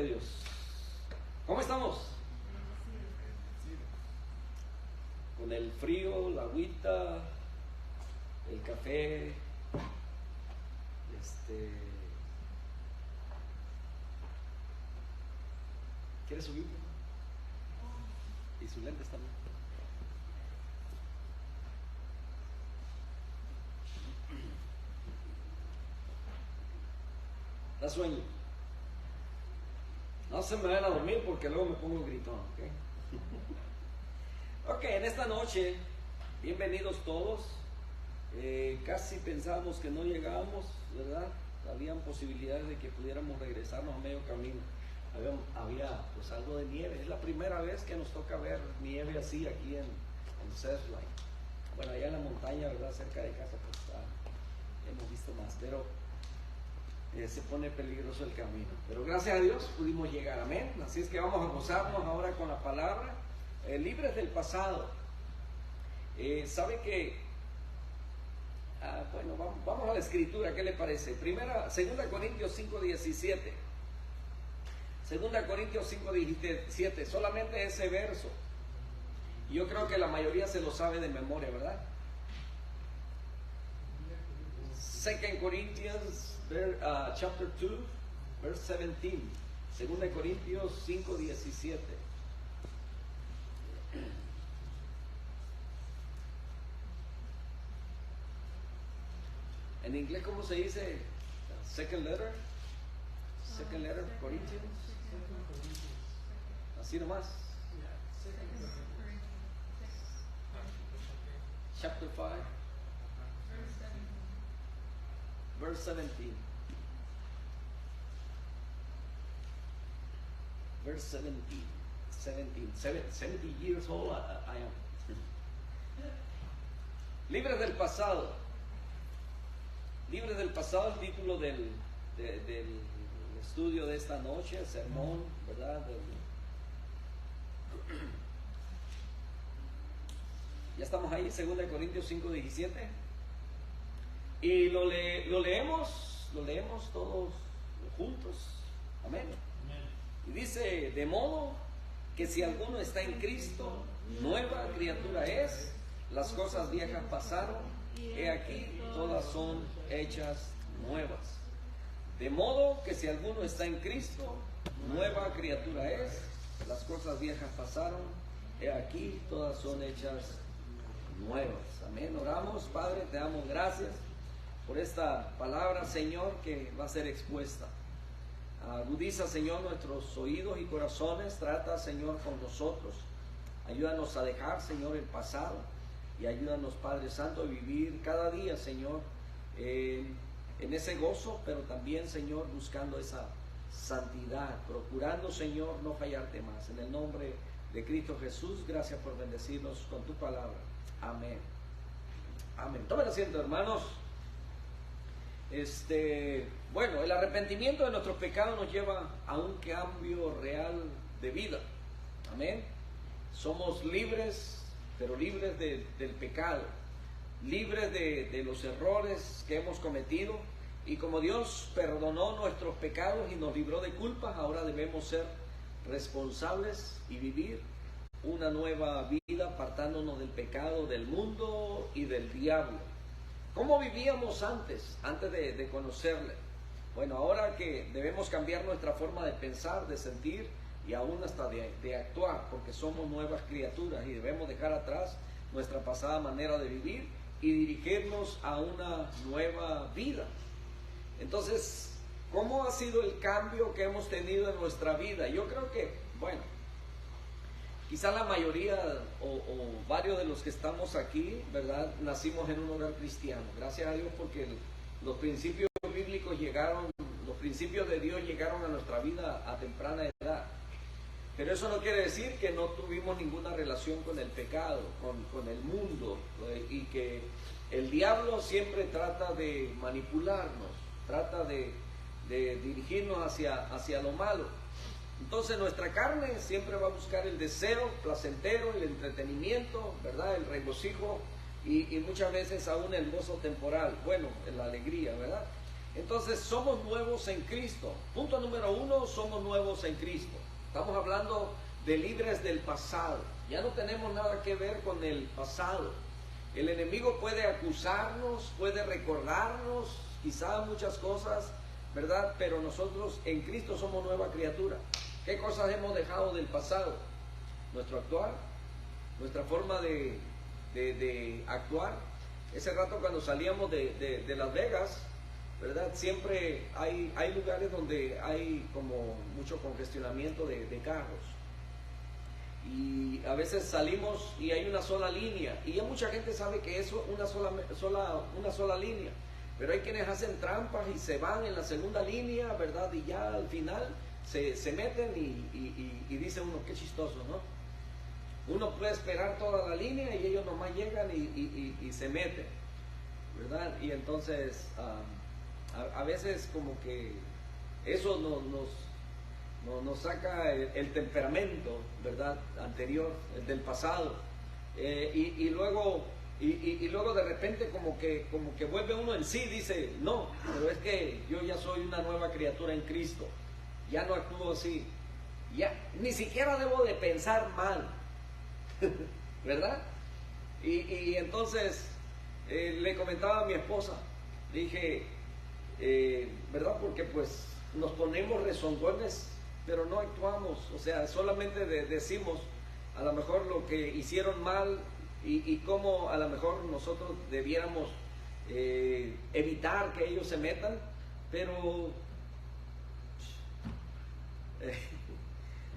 Dios. ¿Cómo estamos? Con el frío, la agüita, el café, ¿Quieres subir? Y sus lentes también. Da sueño. No se me vayan a dormir porque luego me pongo gritón, ¿ok? Ok, en esta noche, bienvenidos todos. Casi pensábamos que no llegábamos, ¿verdad? Habían posibilidades de que pudiéramos regresarnos a medio camino. Había pues algo de nieve. Es la primera vez que nos toca ver nieve así aquí en Surfline. Bueno, allá en la montaña, ¿verdad? Cerca de casa, pues hemos visto más, pero se pone peligroso el camino. Pero gracias a Dios pudimos llegar, amén. Así es que vamos a gozarnos ahora con la palabra. Libres del pasado. ¿Sabe que? Bueno, vamos a la escritura, ¿qué le parece? Segunda Corintios 5:17. 2 Corintios 5:17, solamente ese verso. Yo creo que la mayoría se lo sabe de memoria, ¿verdad? 2 Corinthians chapter 2, verse 17. 2 Corintios 5:17. En inglés, ¿cómo se dice? Second letter, Corinthians. Así nomás. Chapter 5, verse 17. Verse 17. 70 years old I am. Libres del pasado. Libres del pasado, el título del estudio de esta noche, el sermón, ¿verdad? Ya estamos ahí, 2 Corintios 5:17. Y lo leemos todos juntos. Amén. Y dice, de modo que si alguno está en Cristo, nueva criatura es, las cosas viejas pasaron, he aquí, todas son hechas nuevas. De modo que si alguno está en Cristo, nueva criatura es, las cosas viejas pasaron, he aquí, todas son hechas nuevas. Amén. Oramos, Padre, te damos gracias por esta palabra, Señor, que va a ser expuesta. Agudiza, Señor, nuestros oídos y corazones. Trata, Señor, con nosotros. Ayúdanos a dejar, Señor, el pasado. Y ayúdanos, Padre Santo, a vivir cada día, Señor, en ese gozo, pero también, Señor, buscando esa santidad, procurando, Señor, no fallarte más. En el nombre de Cristo Jesús, gracias por bendecirnos con tu palabra. Amén. Amén. Tomen asiento, hermanos. Bueno, el arrepentimiento de nuestros pecados nos lleva a un cambio real de vida. Amén. Somos libres, pero libres del pecado, libres de los errores que hemos cometido. Y como Dios perdonó nuestros pecados y nos libró de culpas, ahora debemos ser responsables y vivir una nueva vida apartándonos del pecado, del mundo y del diablo. ¿Cómo vivíamos antes de conocerle? Bueno, ahora que debemos cambiar nuestra forma de pensar, de sentir y aún hasta de actuar, porque somos nuevas criaturas y debemos dejar atrás nuestra pasada manera de vivir y dirigirnos a una nueva vida. Entonces, ¿cómo ha sido el cambio que hemos tenido en nuestra vida? Yo creo que, bueno, quizá la mayoría o varios de los que estamos aquí, ¿verdad? Nacimos en un hogar cristiano. Gracias a Dios porque los principios bíblicos llegaron, los principios de Dios llegaron a nuestra vida a temprana edad. Pero eso no quiere decir que no tuvimos ninguna relación con el pecado, con el mundo, y que el diablo siempre trata de manipularnos, trata de dirigirnos hacia lo malo. Entonces nuestra carne siempre va a buscar el deseo placentero, el entretenimiento, ¿verdad? El regocijo y muchas veces aún el gozo temporal, bueno, la alegría, ¿verdad? Entonces somos nuevos en Cristo. Punto número 1, somos nuevos en Cristo. Estamos hablando de libres del pasado. Ya no tenemos nada que ver con el pasado. El enemigo puede acusarnos, puede recordarnos, quizá muchas cosas, ¿verdad? Pero nosotros en Cristo somos nueva criatura. ¿Qué cosas hemos dejado del pasado? Nuestro actuar, nuestra forma de actuar. Ese rato cuando salíamos de Las Vegas, ¿verdad? Siempre hay lugares donde hay como mucho congestionamiento de carros. Y a veces salimos y hay una sola línea. Y ya mucha gente sabe que eso es una sola línea. Pero hay quienes hacen trampas y se van en la segunda línea, ¿verdad? Y ya al final se meten y dice uno, qué chistoso, ¿no? Uno puede esperar toda la línea y ellos nomás llegan y se meten, ¿verdad? Y entonces a veces como que eso nos saca el temperamento, ¿verdad? Anterior, el del pasado. Y luego de repente como que vuelve uno en sí, dice, no, pero es que yo ya soy una nueva criatura en Cristo, ya no actúo así, ya ni siquiera debo de pensar mal, ¿verdad? Y entonces le comentaba a mi esposa, le dije, ¿verdad? Porque pues nos ponemos rezongones, pero no actuamos, o sea, solamente decimos a lo mejor lo que hicieron mal y cómo a lo mejor nosotros debiéramos evitar que ellos se metan, pero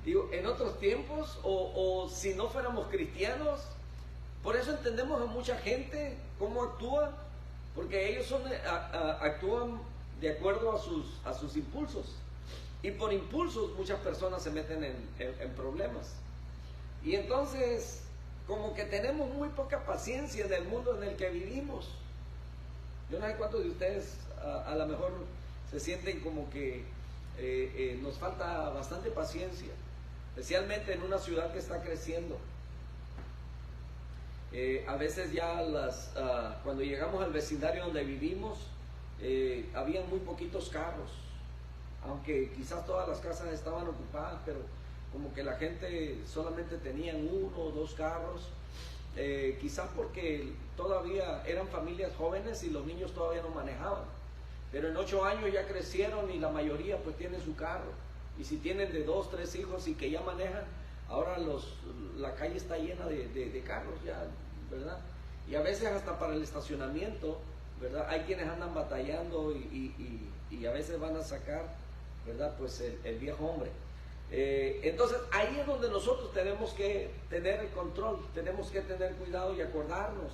digo, en otros tiempos o si no fuéramos cristianos, por eso entendemos a mucha gente cómo actúa, porque ellos actúan de acuerdo a sus impulsos, y por impulsos muchas personas se meten en problemas. Y entonces como que tenemos muy poca paciencia del mundo en el que vivimos. Yo no sé cuántos de ustedes a lo mejor se sienten como que nos falta bastante paciencia, especialmente en una ciudad que está creciendo. A veces ya cuando llegamos al vecindario donde vivimos, habían muy poquitos carros, aunque quizás todas las casas estaban ocupadas, pero como que la gente solamente tenían 1 o 2 carros, quizás porque todavía eran familias jóvenes y los niños todavía no manejaban, pero en 8 años ya crecieron y la mayoría pues tiene su carro, y si tienen de 2, 3 hijos y que ya manejan, ahora la calle está llena de carros ya, ¿verdad? Y a veces hasta para el estacionamiento, ¿verdad? Hay quienes andan batallando y a veces van a sacar, ¿verdad? Pues el viejo hombre. Entonces ahí es donde nosotros tenemos que tener el control, tenemos que tener cuidado y acordarnos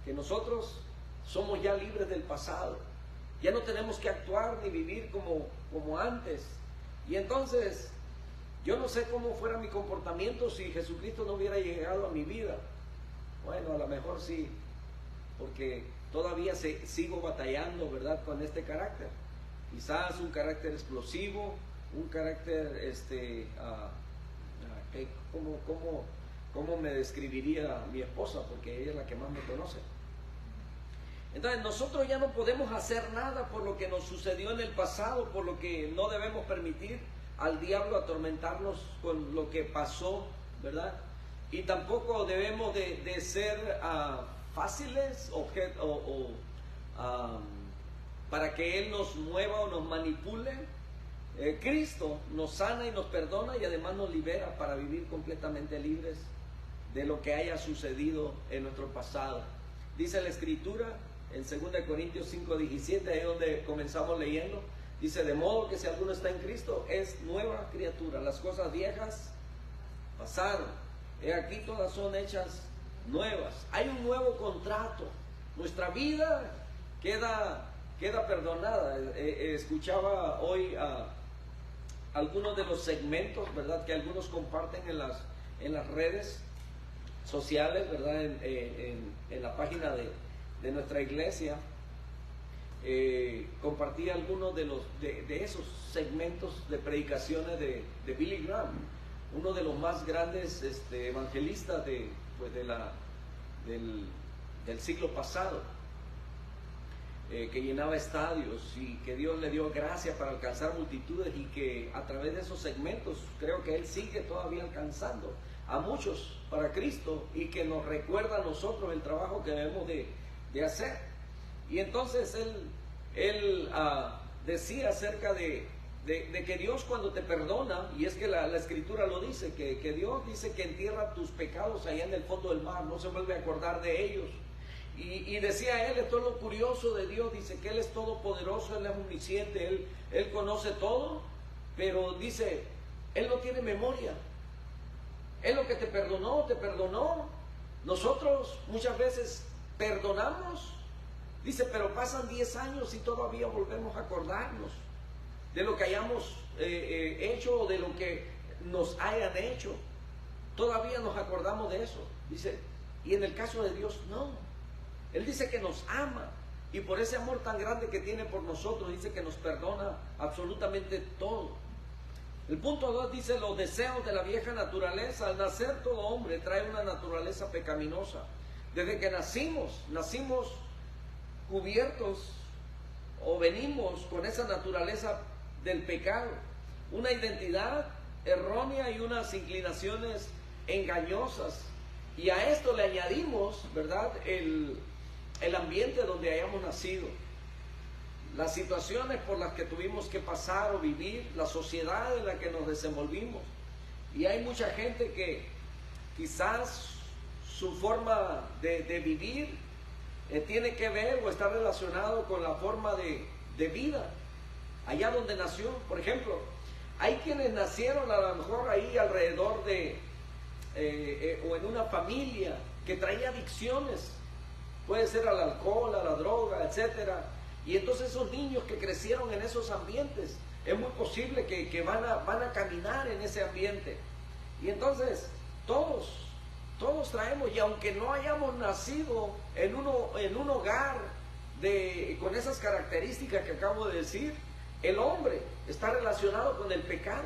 que nosotros somos ya libres del pasado, ya no tenemos que actuar ni vivir como antes. Y entonces yo no sé cómo fuera mi comportamiento si Jesucristo no hubiera llegado a mi vida. Bueno, a lo mejor sí, porque todavía sigo batallando, ¿verdad? Con este carácter, quizás un carácter explosivo, un carácter, ¿cómo me describiría mi esposa? Porque ella es la que más me conoce. Entonces nosotros ya no podemos hacer nada por lo que nos sucedió en el pasado, por lo que no debemos permitir al diablo atormentarnos con lo que pasó, ¿verdad? Y tampoco debemos de ser fáciles para que Él nos mueva o nos manipule. Cristo nos sana y nos perdona y además nos libera para vivir completamente libres de lo que haya sucedido en nuestro pasado. Dice la Escritura en 2 Corintios 5:17, ahí donde comenzamos leyendo, dice, de modo que si alguno está en Cristo, es nueva criatura, las cosas viejas pasaron, he aquí todas son hechas nuevas. Hay un nuevo contrato, nuestra vida queda perdonada. Escuchaba hoy algunos de los segmentos, ¿verdad?, que algunos comparten en las redes sociales, ¿verdad?, en la página de nuestra iglesia. Compartí algunos de esos segmentos de predicaciones de Billy Graham, uno de los más grandes evangelistas del siglo pasado. que llenaba estadios, y que Dios le dio gracia para alcanzar multitudes, y que a través de esos segmentos creo que Él sigue todavía alcanzando a muchos para Cristo, y que nos recuerda a nosotros el trabajo que debemos de hacer. Y entonces él decía acerca de que Dios, cuando te perdona, y es que la Escritura lo dice, que Dios dice que entierra tus pecados allá en el fondo del mar, no se vuelve a acordar de ellos. Y decía él, esto es lo curioso de Dios, dice que Él es todopoderoso, Él es omnisciente, Él conoce todo, pero dice, Él no tiene memoria. Él lo que te perdonó, te perdonó. Nosotros muchas veces perdonamos, dice, pero pasan 10 años y todavía volvemos a acordarnos de lo que hayamos hecho, o de lo que nos hayan hecho. Todavía nos acordamos de eso, dice. Y en el caso de Dios, no. Él dice que nos ama, y por ese amor tan grande que tiene por nosotros, dice que nos perdona absolutamente todo. El punto 2 dice, los deseos de la vieja naturaleza. Al nacer todo hombre trae una naturaleza pecaminosa. Desde que nacimos cubiertos, o venimos con esa naturaleza del pecado, una identidad errónea y unas inclinaciones engañosas. Y a esto le añadimos, ¿verdad?, el ambiente donde hayamos nacido, las situaciones por las que tuvimos que pasar o vivir, la sociedad en la que nos desenvolvimos. Y hay mucha gente que quizás su forma de vivir tiene que ver o está relacionado con la forma de vida allá donde nació. Por ejemplo, hay quienes nacieron a lo mejor ahí alrededor o en una familia que traía adicciones, puede ser al alcohol, a la droga, etcétera. Y entonces esos niños que crecieron en esos ambientes, es muy posible que van a caminar en ese ambiente. Y entonces todos traemos, y aunque no hayamos nacido en un hogar con esas características que acabo de decir, el hombre está relacionado con el pecado.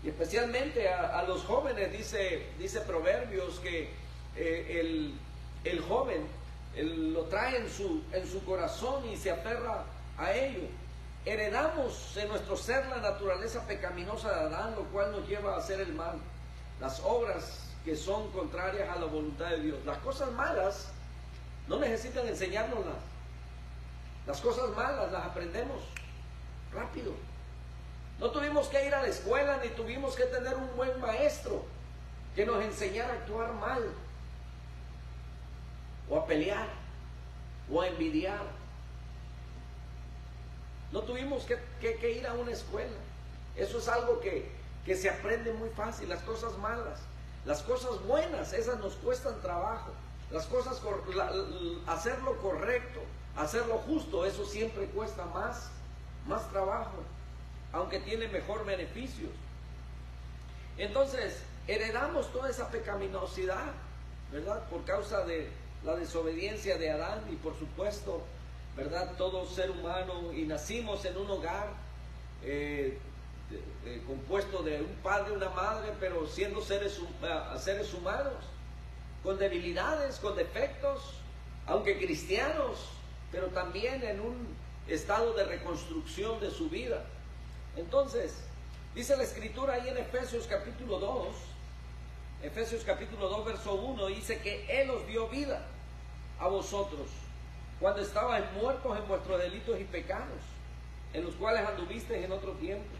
Y especialmente a los jóvenes, dice Proverbios, que el joven lo trae en su corazón y se aferra a ello. Heredamos en nuestro ser la naturaleza pecaminosa de Adán, lo cual nos lleva a hacer el mal, las obras que son contrarias a la voluntad de Dios. Las cosas malas no necesitan enseñárnoslas. Las cosas malas las aprendemos rápido. No tuvimos que ir a la escuela, ni tuvimos que tener un buen maestro que nos enseñara a actuar mal, o a pelear, o a envidiar. No tuvimos que ir a una escuela. Eso es algo que se aprende muy fácil. Las cosas malas, las cosas buenas, esas nos cuestan trabajo. Las cosas, hacer lo correcto, hacer lo justo, eso siempre cuesta más trabajo, aunque tiene mejor beneficios. Entonces, heredamos toda esa pecaminosidad, ¿verdad?, por causa de la desobediencia de Adán, y por supuesto, ¿verdad?, todo ser humano, y nacimos en un hogar compuesto de un padre y una madre, pero siendo seres humanos, con debilidades, con defectos, aunque cristianos, pero también en un estado de reconstrucción de su vida. Entonces, dice la Escritura ahí en Efesios capítulo 2, verso 1, dice que Él os dio vida a vosotros cuando estabais muertos en vuestros delitos y pecados, en los cuales anduvisteis en otro tiempo,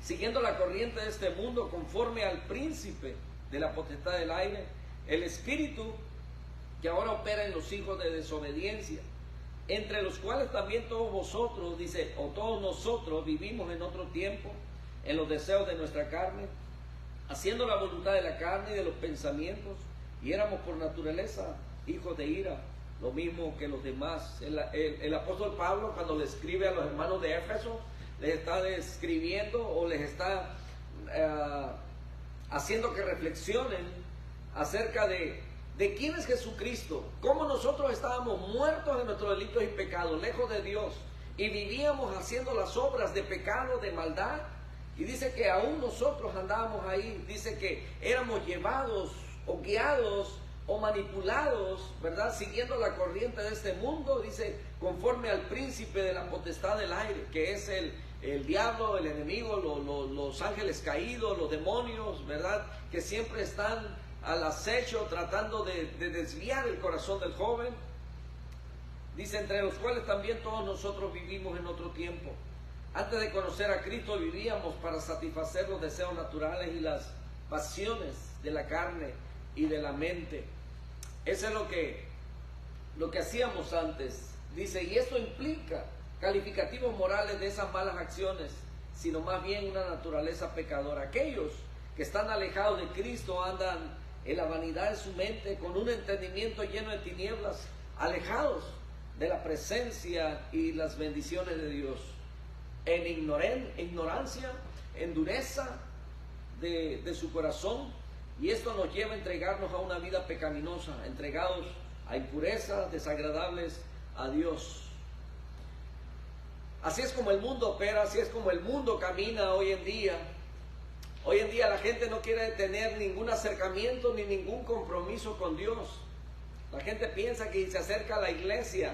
siguiendo la corriente de este mundo, conforme al príncipe de la potestad del aire, el espíritu que ahora opera en los hijos de desobediencia, entre los cuales también todos vosotros, dice, o todos nosotros vivimos en otro tiempo, en los deseos de nuestra carne, haciendo la voluntad de la carne y de los pensamientos, y éramos por naturaleza hijos de ira, lo mismo que los demás. El apóstol Pablo, cuando le escribe a los hermanos de Éfeso, les está describiendo, o les está haciendo que reflexionen acerca de quién es Jesucristo, cómo nosotros estábamos muertos en nuestros delitos y pecados, lejos de Dios, y vivíamos haciendo las obras de pecado, de maldad. Y dice que aún nosotros andábamos ahí, dice que éramos llevados o guiados o manipulados, ¿verdad? Siguiendo la corriente de este mundo, dice, conforme al príncipe de la potestad del aire, que es el diablo, el enemigo, los ángeles caídos, los demonios, ¿verdad? Que siempre están al acecho tratando de desviar el corazón del joven. Dice, entre los cuales también todos nosotros vivimos en otro tiempo. Antes de conocer a Cristo vivíamos para satisfacer los deseos naturales y las pasiones de la carne y de la mente. Eso es lo que hacíamos antes. Dice, y esto implica calificativos morales de esas malas acciones, sino más bien una naturaleza pecadora. Aquellos que están alejados de Cristo andan en la vanidad de su mente, con un entendimiento lleno de tinieblas, alejados de la presencia y las bendiciones de Dios, en ignorancia, en dureza de su corazón, y esto nos lleva a entregarnos a una vida pecaminosa, entregados a impurezas desagradables a Dios. Así es como el mundo opera, así es como el mundo camina hoy en día. Hoy en día la gente no quiere tener ningún acercamiento ni ningún compromiso con Dios. La gente piensa que si se acerca a la iglesia,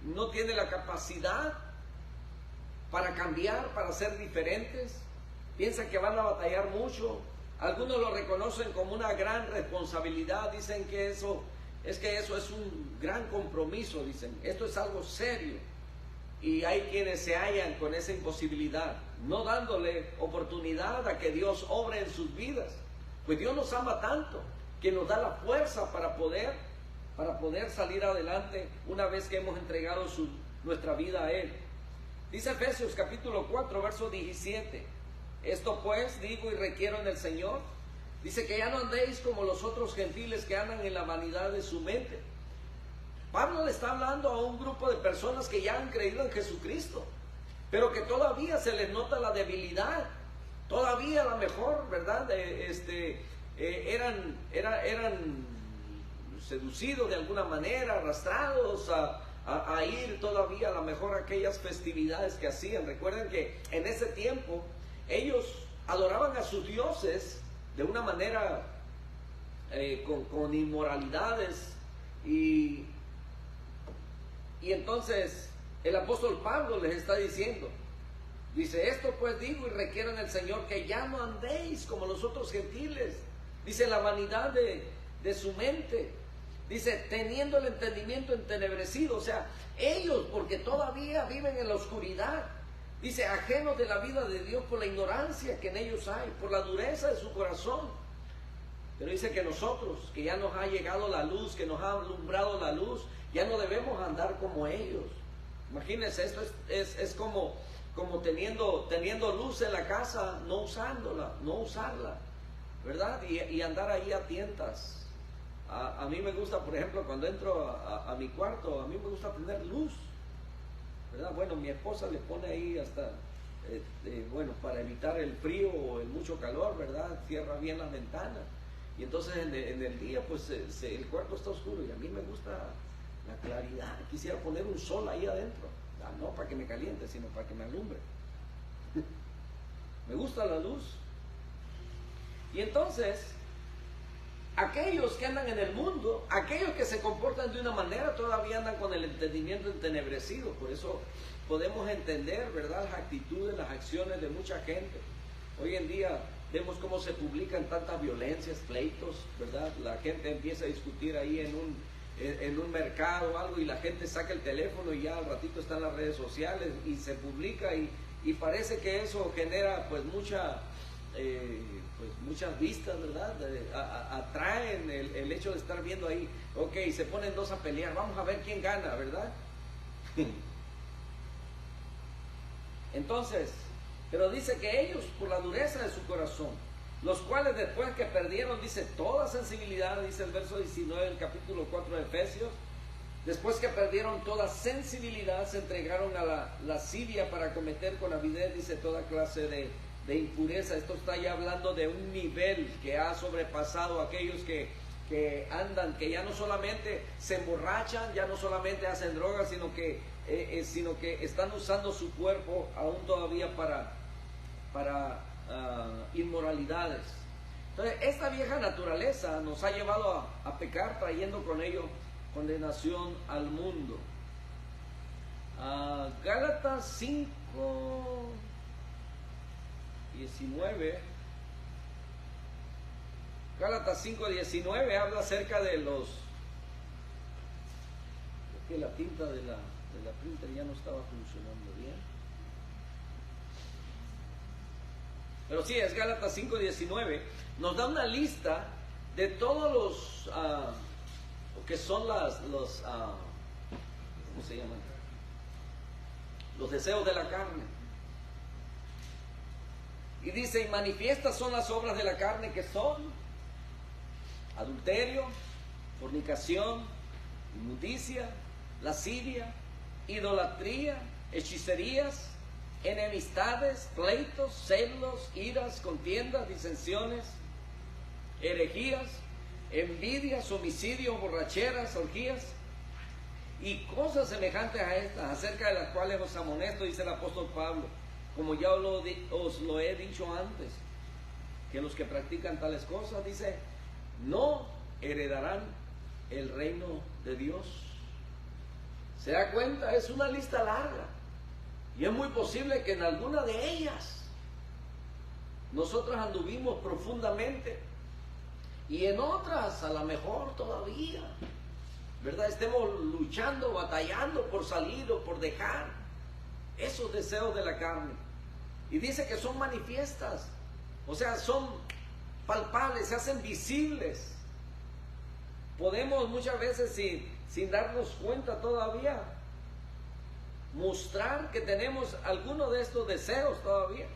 no tiene la capacidad para cambiar, para ser diferentes. Piensan que van a batallar mucho. Algunos lo reconocen como una gran responsabilidad. Dicen que eso es un gran compromiso. Dicen, esto es algo serio. Y hay quienes se hallan con esa imposibilidad, no dándole oportunidad a que Dios obre en sus vidas. Pues Dios nos ama tanto que nos da la fuerza para poder salir adelante una vez que hemos entregado nuestra vida a Él. Dice Efesios capítulo 4, verso 17. Esto pues digo y requiero en el Señor. Dice que ya no andéis como los otros gentiles que andan en la vanidad de su mente. Pablo le está hablando a un grupo de personas que ya han creído en Jesucristo, pero que todavía se les nota la debilidad. Todavía a lo mejor, ¿verdad? Eran seducidos de alguna manera, arrastrados a ir todavía a lo mejor a aquellas festividades que hacían. Recuerden que en ese tiempo ellos adoraban a sus dioses de una manera con inmoralidades, y entonces el apóstol Pablo les está diciendo, dice, esto pues digo y requiero en el Señor que ya no andéis como los otros gentiles. Dice, la vanidad de su mente. Dice, teniendo el entendimiento entenebrecido. O sea, ellos, porque todavía viven en la oscuridad. Dice, ajenos de la vida de Dios por la ignorancia que en ellos hay, por la dureza de su corazón. Pero dice que nosotros, que ya nos ha llegado la luz, que nos ha alumbrado la luz, ya no debemos andar como ellos. Imagínense, esto es como teniendo luz en la casa, no usarla, ¿verdad? Y andar ahí a tientas. A mí me gusta, por ejemplo, cuando entro a mi cuarto, a mí me gusta tener luz, ¿verdad? Bueno, mi esposa le pone ahí hasta, bueno, para evitar el frío o el mucho calor, ¿verdad? Cierra bien las ventanas. Y entonces en el día, pues el cuarto está oscuro, y a mí me gusta la claridad. Quisiera poner un sol ahí adentro, no para que me caliente, sino para que me alumbre. Me gusta la luz. Y entonces, aquellos que andan en el mundo, aquellos que se comportan de una manera, todavía andan con el entendimiento entenebrecido. Por eso podemos entender, ¿verdad?, las actitudes, las acciones de mucha gente. Hoy en día vemos cómo se publican tantas violencias, pleitos, ¿verdad? La gente empieza a discutir ahí en un mercado o algo, y la gente saca el teléfono y ya al ratito está en las redes sociales y se publica, y parece que eso genera pues muchas vistas, ¿verdad? Atraen el hecho de estar viendo ahí, ok, se ponen dos a pelear, vamos a ver quién gana, ¿verdad? Entonces, pero dice que ellos, por la dureza de su corazón, los cuales después que perdieron, dice, toda sensibilidad, dice el verso 19 del capítulo 4 de Efesios, después que perdieron toda sensibilidad, se entregaron a la lascivia para cometer con avidez, dice, toda clase de impureza. Esto está ya hablando de un nivel que ha sobrepasado a aquellos que andan, que ya no solamente se emborrachan, ya no solamente hacen drogas, sino que están usando su cuerpo aún todavía para inmoralidades. Entonces, esta vieja naturaleza nos ha llevado a pecar, trayendo con ello condenación al mundo. Gálatas 5:19. Gálatas 5:19 habla acerca de los... Es que la tinta de la printer ya no estaba funcionando bien. Pero sí, es Gálatas 5:19. Nos da una lista de todos los... lo que son ¿cómo se llaman? Los deseos de la carne. Y dice, y manifiestas son las obras de la carne, que son adulterio, fornicación, inmundicia, lascivia, idolatría, hechicerías, enemistades, pleitos, celos, iras, contiendas, disensiones, herejías, envidias, homicidios, borracheras, orgías y cosas semejantes a estas, acerca de las cuales os amonesto, dice el apóstol Pablo, como ya os lo he dicho antes, que los que practican tales cosas, dice, no heredarán el reino de Dios. ¿Se da cuenta? Es una lista larga. Y es muy posible que en alguna de ellas nosotros anduvimos profundamente. Y en otras, a lo mejor todavía, ¿verdad? Estemos luchando, batallando por salir o por dejar esos deseos de la carne. Y dice que son manifiestas. O sea, son palpables, se hacen visibles. Podemos muchas veces sin darnos cuenta todavía mostrar que tenemos alguno de estos deseos todavía.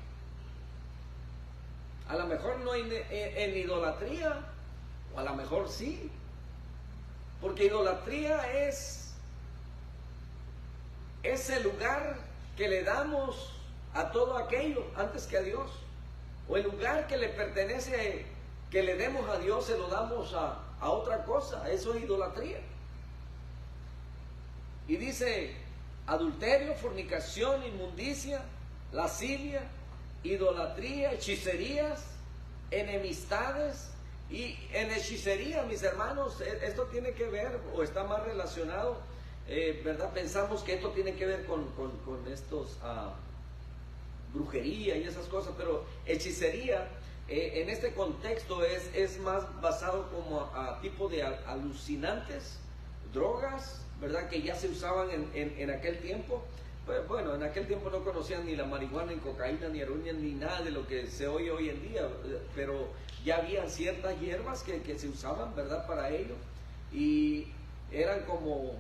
A lo mejor no en idolatría, o a lo mejor sí. Porque idolatría es ese lugar que le damos a todo aquello antes que a Dios. O el lugar que le pertenece, que le demos a Dios, se lo damos a otra cosa. Eso es idolatría. Y dice adulterio, fornicación, inmundicia, lascivia, idolatría, hechicerías, enemistades. Y en hechicería, mis hermanos, esto tiene que ver o está más relacionado, ¿verdad? Pensamos que esto tiene que ver con estos brujería y esas cosas, pero hechicería en este contexto es más basado como a tipo de alucinantes, drogas, ¿verdad? Que ya se usaban en aquel tiempo. Pues, bueno, en aquel tiempo no conocían ni la marihuana, ni cocaína, ni heroína, ni nada de lo que se oye hoy en día, pero ya habían ciertas hierbas que se usaban, ¿verdad? Para ello, y eran como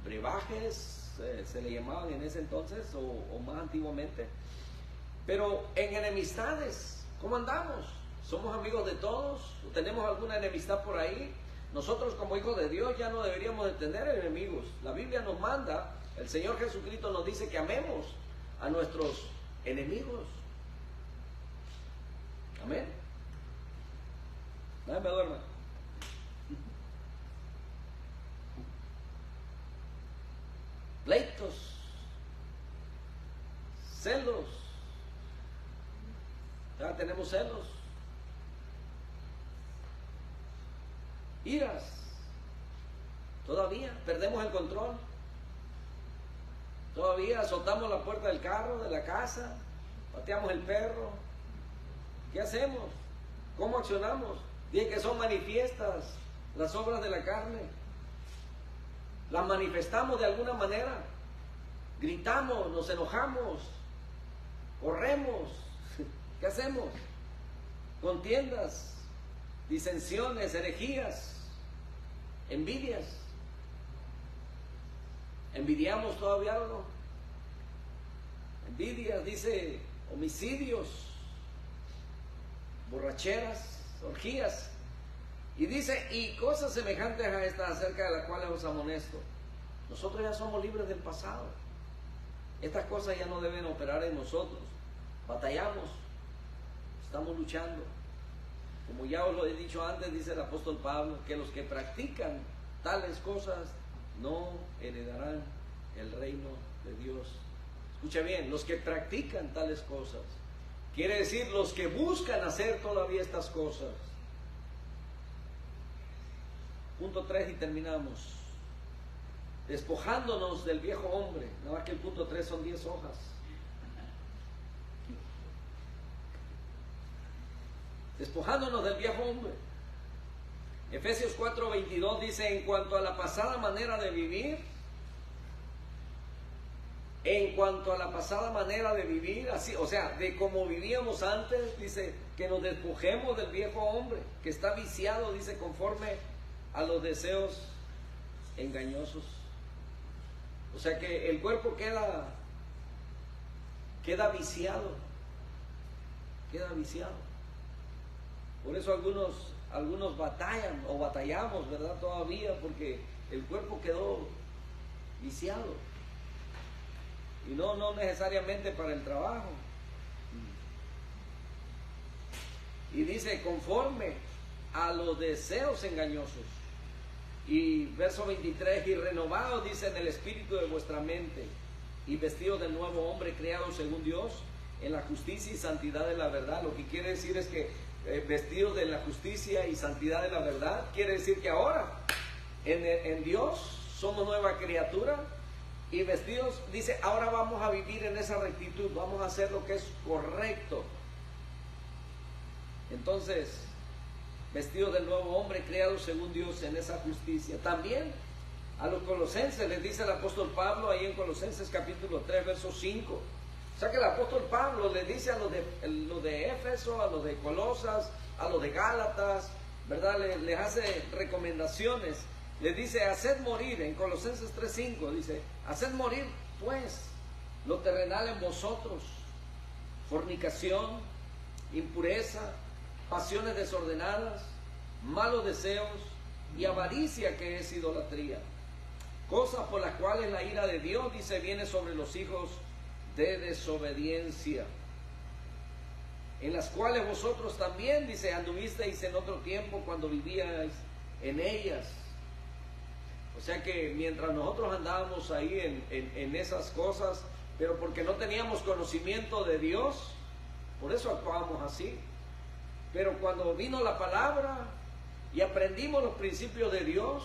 brebajes, se le llamaban en ese entonces, o más antiguamente. Pero en enemistades, ¿cómo andamos? ¿Somos amigos de todos? ¿Tenemos alguna enemistad por ahí? Nosotros como hijos de Dios ya no deberíamos de tener enemigos. La Biblia nos manda, el Señor Jesucristo nos dice que amemos a nuestros enemigos. Amén. Nadie me duerma. Pleitos, celos. Ya tenemos celos. Iras. Todavía perdemos el control. Todavía azotamos la puerta del carro, de la casa, pateamos el perro. ¿Qué hacemos? ¿Cómo accionamos? Dije que son manifiestas las obras de la carne. Las manifestamos de alguna manera. Gritamos, nos enojamos, corremos. ¿Qué hacemos? Contiendas, disensiones, herejías, envidias. ¿Envidiamos todavía algo? Envidias, dice, homicidios, borracheras, orgías. Y dice, y cosas semejantes a estas, acerca de las cuales os amonesto. Nosotros ya somos libres del pasado. Estas cosas ya no deben operar en nosotros. Batallamos, estamos luchando. Como ya os lo he dicho antes, dice el apóstol Pablo, que los que practican tales cosas no heredarán el reino de Dios. Escucha bien, los que practican tales cosas Quiere decir los que buscan hacer todavía estas cosas. Punto 3 y terminamos. Despojándonos del viejo hombre. Nada más que el punto 3 son 10 hojas. Despojándonos del viejo hombre. Efesios 4:22 dice, en cuanto a la pasada manera de vivir, así, o sea, de como vivíamos antes, dice que nos despojemos del viejo hombre, que está viciado, dice, conforme a los deseos engañosos. O sea que el cuerpo queda viciado, Por eso algunos batallan o batallamos, ¿verdad? Todavía, porque el cuerpo quedó viciado. Y no necesariamente para el trabajo. Y dice, conforme a los deseos engañosos. Y verso 23, y renovados, dice, en el espíritu de vuestra mente, y vestidos del nuevo hombre creado según Dios, en la justicia y santidad de la verdad. Lo que quiere decir es que vestidos de la justicia y santidad de la verdad, quiere decir que ahora en Dios somos nueva criatura, y vestidos, dice, ahora vamos a vivir en esa rectitud, vamos a hacer lo que es correcto. Entonces, vestidos del nuevo hombre creado según Dios en esa justicia. También a los colosenses les dice el apóstol Pablo ahí en Colosenses capítulo 3 verso 5. O sea que el apóstol Pablo les dice a los de Éfeso, a los de Colosas, a los de Gálatas, ¿verdad? Les hace recomendaciones. Les dice, haced morir, en Colosenses 3:5 dice, haced morir pues lo terrenal en vosotros, fornicación, impureza, pasiones desordenadas, malos deseos y avaricia, que es idolatría, cosas por las cuales la ira de Dios, dice, viene sobre los hijos de desobediencia, en las cuales vosotros también, dice, anduvisteis en otro tiempo cuando vivíais en ellas. O sea que mientras nosotros andábamos ahí en esas cosas, pero porque no teníamos conocimiento de Dios, por eso actuábamos así. Pero cuando vino la palabra y aprendimos los principios de Dios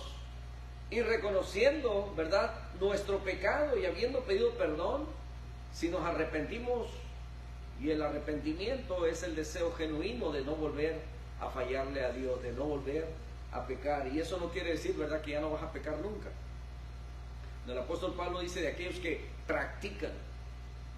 y reconociendo, ¿verdad?, nuestro pecado y habiendo pedido perdón, si nos arrepentimos, y el arrepentimiento es el deseo genuino de no volver a fallarle a Dios, de no volver a pecar. Y eso no quiere decir, ¿verdad?, que ya no vas a pecar nunca. El apóstol Pablo dice de aquellos que practican,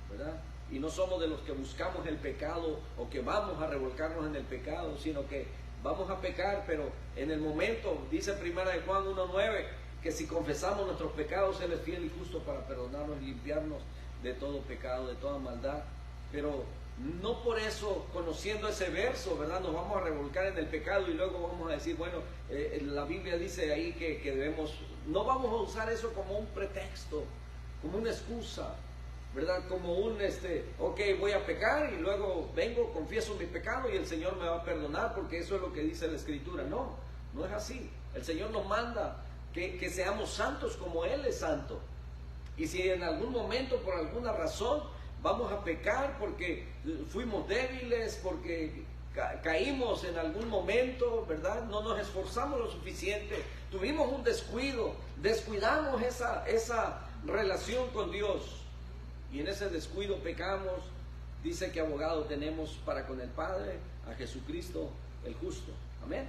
¿verdad? Y no somos de los que buscamos el pecado o que vamos a revolcarnos en el pecado, sino que vamos a pecar, pero en el momento, dice primera de Juan 1:9, que si confesamos nuestros pecados, Él es fiel y justo para perdonarnos y limpiarnos de todo pecado, de toda maldad. Pero no por eso, conociendo ese verso, ¿verdad?, nos vamos a revolcar en el pecado y luego vamos a decir, bueno, la Biblia dice ahí que debemos, no vamos a usar eso como un pretexto, como una excusa, ¿verdad? Como un, ok, voy a pecar y luego vengo, confieso mi pecado y el Señor me va a perdonar porque eso es lo que dice la Escritura. No, no es así. El Señor nos manda que seamos santos como Él es santo. Y si en algún momento, por alguna razón, vamos a pecar porque fuimos débiles, porque caímos en algún momento, ¿verdad? No nos esforzamos lo suficiente, tuvimos un descuido, descuidamos esa relación con Dios. Y en ese descuido pecamos, dice que abogado tenemos para con el Padre, a Jesucristo el justo. Amén.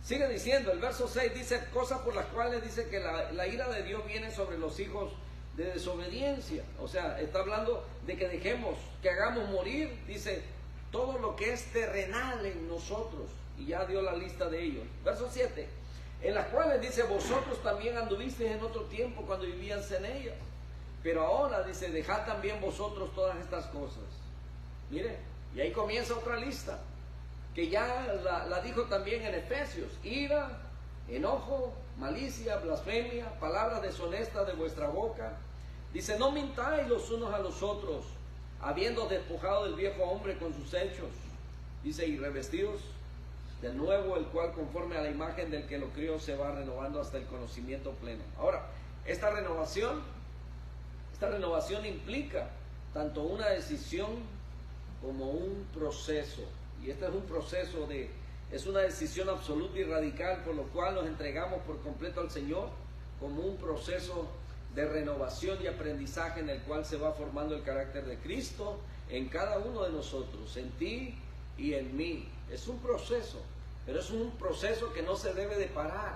Sigue diciendo, el verso 6 dice, cosas por las cuales dice que la ira de Dios viene sobre los hijos de desobediencia. O sea, está hablando de que dejemos, que hagamos morir, dice, todo lo que es terrenal en nosotros. Y ya dio la lista de ellos. Verso 7, en las cuales dice, vosotros también anduvisteis en otro tiempo cuando vivíais en ellas. Pero ahora, dice, dejad también vosotros todas estas cosas. Mire, y ahí comienza otra lista, que ya la dijo también en Efesios. Ira, enojo, malicia, blasfemia, palabras deshonestas de vuestra boca. Dice, no mintáis los unos a los otros, habiendo despojado del viejo hombre con sus hechos. Dice, y revestidos del nuevo, el cual conforme a la imagen del que lo crió se va renovando hasta el conocimiento pleno. Ahora, esta renovación implica tanto una decisión como un proceso. Y este es un proceso es una decisión absoluta y radical por lo cual nos entregamos por completo al Señor, como un proceso de renovación y aprendizaje en el cual se va formando el carácter de Cristo en cada uno de nosotros, en ti y en mí. Es un proceso, pero es un proceso que no se debe de parar,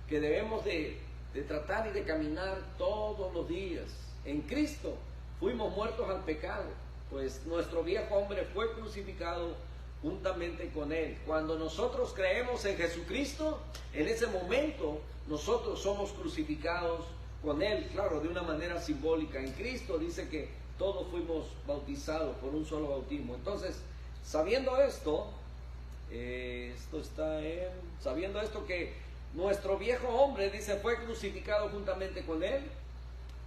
que debemos de tratar y de caminar todos los días. En Cristo fuimos muertos al pecado, pues nuestro viejo hombre fue crucificado juntamente con Él. Cuando nosotros creemos en Jesucristo, en ese momento nosotros somos crucificados con Él, claro, de una manera simbólica. En Cristo dice que todos fuimos bautizados por un solo bautismo. Entonces, sabiendo esto, sabiendo esto que nuestro viejo hombre, dice, fue crucificado juntamente con Él,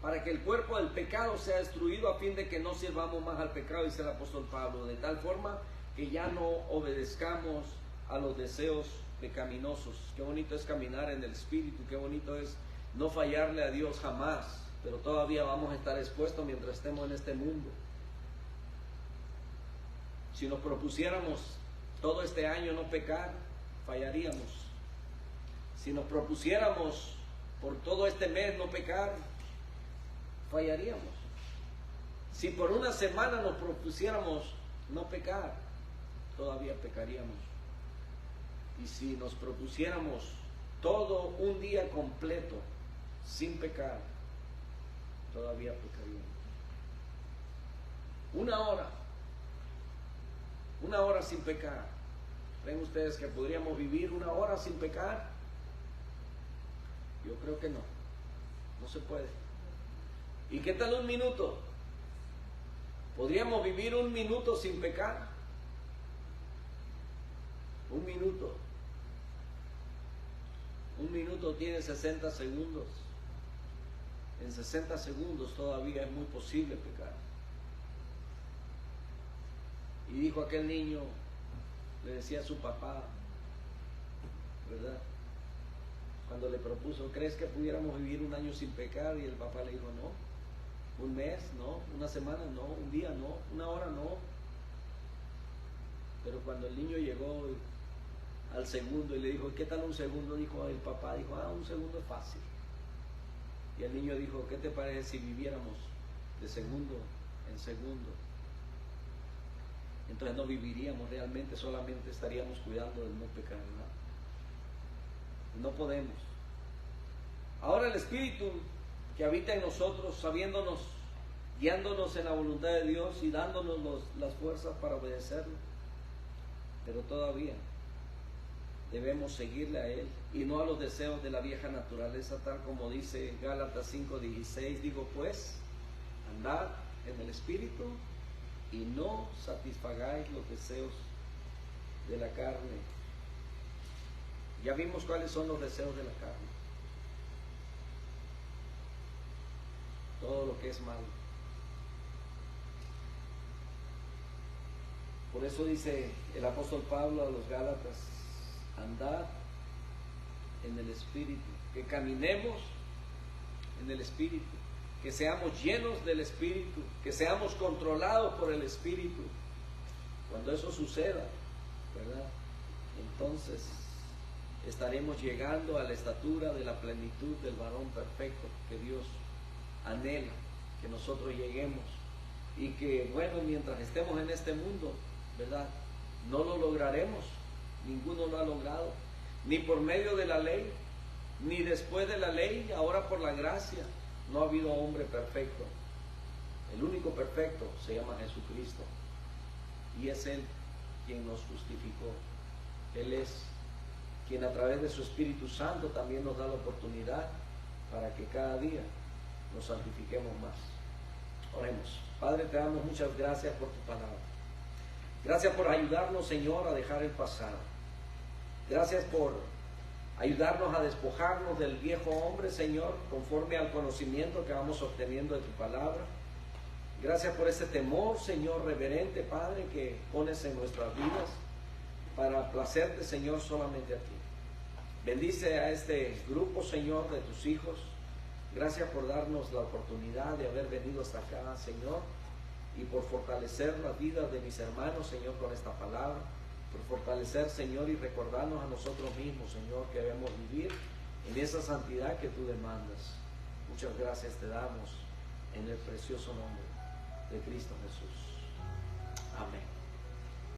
para que el cuerpo del pecado sea destruido, a fin de que no sirvamos más al pecado, dice el apóstol Pablo, de tal forma que ya no obedezcamos a los deseos pecaminosos. Qué bonito es caminar en el Espíritu, qué bonito es no fallarle a Dios jamás, pero todavía vamos a estar expuestos mientras estemos en este mundo. Si nos propusiéramos todo este año no pecar, fallaríamos. Si nos propusiéramos por todo este mes no pecar, fallaríamos. Si por una semana nos propusiéramos no pecar, todavía pecaríamos. Y si nos propusiéramos todo un día completo sin pecar, todavía pecaríamos. Una hora sin pecar. ¿Creen ustedes que podríamos vivir una hora sin pecar? Yo creo que no. No se puede. ¿Y qué tal un minuto? ¿Podríamos vivir un minuto sin pecar? Un minuto. Un minuto tiene 60 segundos. En 60 segundos todavía es muy posible pecar. Y dijo aquel niño, le decía a su papá, ¿verdad? Cuando le propuso, ¿crees que pudiéramos vivir un año sin pecar? Y el papá le dijo, no. Un mes, no. Una semana, no. Un día, no. Una hora, no. Pero cuando el niño llegó al segundo y le dijo, ¿qué tal un segundo? Dijo el papá, dijo, un segundo es fácil. Y el niño dijo, ¿qué te parece si viviéramos de segundo en segundo? Entonces no viviríamos realmente, solamente estaríamos cuidando de no pecar, ¿verdad? No podemos. Ahora el Espíritu que habita en nosotros, sabiéndonos, guiándonos en la voluntad de Dios y dándonos las fuerzas para obedecerlo, pero todavía debemos seguirle a Él y no a los deseos de la vieja naturaleza, tal como dice Gálatas 5:16. Digo pues, andad en el Espíritu y no satisfagáis los deseos de la carne. Ya vimos cuáles son los deseos de la carne. Todo lo que es malo. Por eso dice el apóstol Pablo a los Gálatas, andad en el Espíritu, que caminemos en el Espíritu, que seamos llenos del Espíritu, que seamos controlados por el Espíritu. Cuando eso suceda, ¿verdad? Entonces estaremos llegando a la estatura de la plenitud del varón perfecto que Dios anhela que nosotros lleguemos, y que, bueno, mientras estemos en este mundo, ¿verdad?, no lo lograremos. Ninguno lo ha logrado, ni por medio de la ley, ni después de la ley. Ahora por la gracia no ha habido hombre perfecto. El único perfecto se llama Jesucristo, y es Él quien nos justificó. Él es quien a través de su Espíritu Santo también nos da la oportunidad para que cada día nos santifiquemos más. Oremos. Padre, te damos muchas gracias por tu palabra. Gracias por ayudarnos, Señor, a dejar el pasado. Gracias por ayudarnos a despojarnos del viejo hombre, Señor, conforme al conocimiento que vamos obteniendo de tu palabra. Gracias por ese temor, Señor, reverente, Padre, que pones en nuestras vidas para placerte, Señor, solamente a ti. Bendice a este grupo, Señor, de tus hijos. Gracias por darnos la oportunidad de haber venido hasta acá, Señor. y por fortalecer las vidas de mis hermanos, Señor, con esta palabra, por fortalecer, Señor, y recordarnos a nosotros mismos, Señor, que debemos vivir en esa santidad que tú demandas. Muchas gracias te damos en el precioso nombre de Cristo Jesús. Amén.